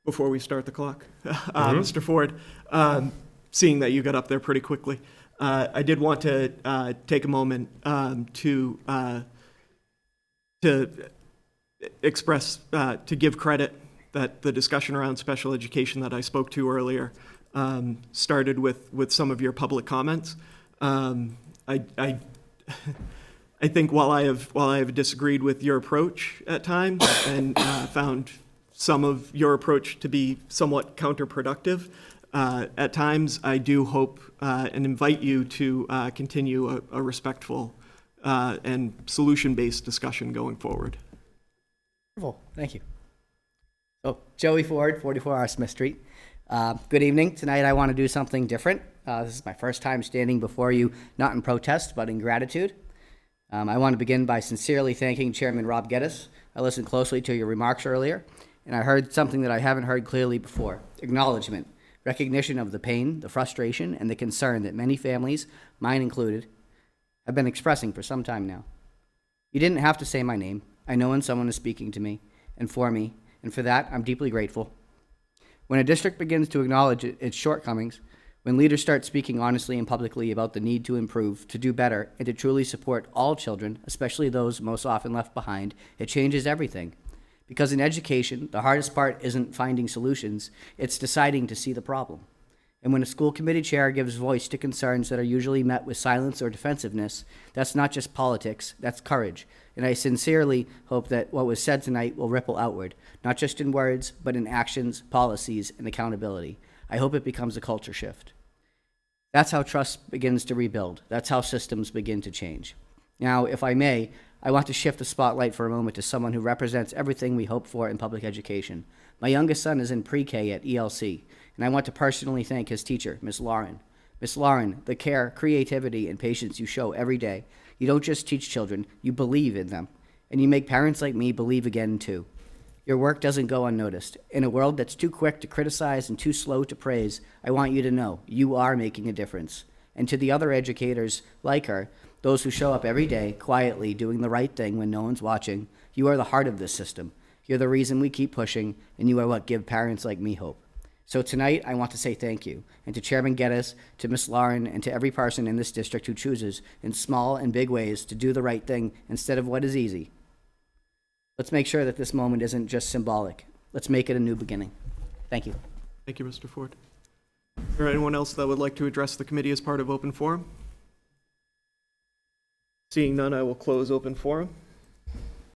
before we start the clock, Mr. Ford, seeing that you got up there pretty quickly. I did want to take a moment to express, to give credit that the discussion around special education that I spoke to earlier started with some of your public comments. I think while I have disagreed with your approach at times and found some of your approach to be somewhat counterproductive, at times I do hope and invite you to continue a respectful and solution-based discussion going forward. Wonderful. Thank you. So, Joey Ford, 44R Smith Street. Good evening. Tonight I want to do something different. This is my first time standing before you, not in protest, but in gratitude. I want to begin by sincerely thanking Chairman Rob Geddes. I listened closely to your remarks earlier, and I heard something that I haven't heard clearly before: acknowledgement, recognition of the pain, the frustration, and the concern that many families, mine included, have been expressing for some time now. You didn't have to say my name. I know when someone is speaking to me, and for that, I'm deeply grateful. When a district begins to acknowledge its shortcomings, when leaders start speaking honestly and publicly about the need to improve, to do better, and to truly support all children, especially those most often left behind, it changes everything. Because in education, the hardest part isn't finding solutions, it's deciding to see the problem. And when a school committee chair gives voice to concerns that are usually met with silence or defensiveness, that's not just politics, that's courage. And I sincerely hope that what was said tonight will ripple outward, not just in words, but in actions, policies, and accountability. I hope it becomes a culture shift. That's how trust begins to rebuild. That's how systems begin to change. Now, if I may, I want to shift the spotlight for a moment to someone who represents everything we hope for in public education. My youngest son is in pre-K at ELC, and I want to personally thank his teacher, Miss Lauren. Miss Lauren, the care, creativity, and patience you show every day. You don't just teach children, you believe in them. And you make parents like me believe again, too. Your work doesn't go unnoticed. In a world that's too quick to criticize and too slow to praise, I want you to know you are making a difference. And to the other educators like her, those who show up every day, quietly, doing the right thing when no one's watching, you are the heart of this system. You're the reason we keep pushing, and you are what give parents like me hope. So tonight, I want to say thank you, and to Chairman Geddes, to Ms. Lauren, and to every person in this district who chooses, in small and big ways, to do the right thing instead of what is easy. Let's make sure that this moment isn't just symbolic. Let's make it a new beginning. Thank you. Thank you, Mr. Ford. Is there anyone else that would like to address the committee as part of open forum? Seeing none, I will close open forum.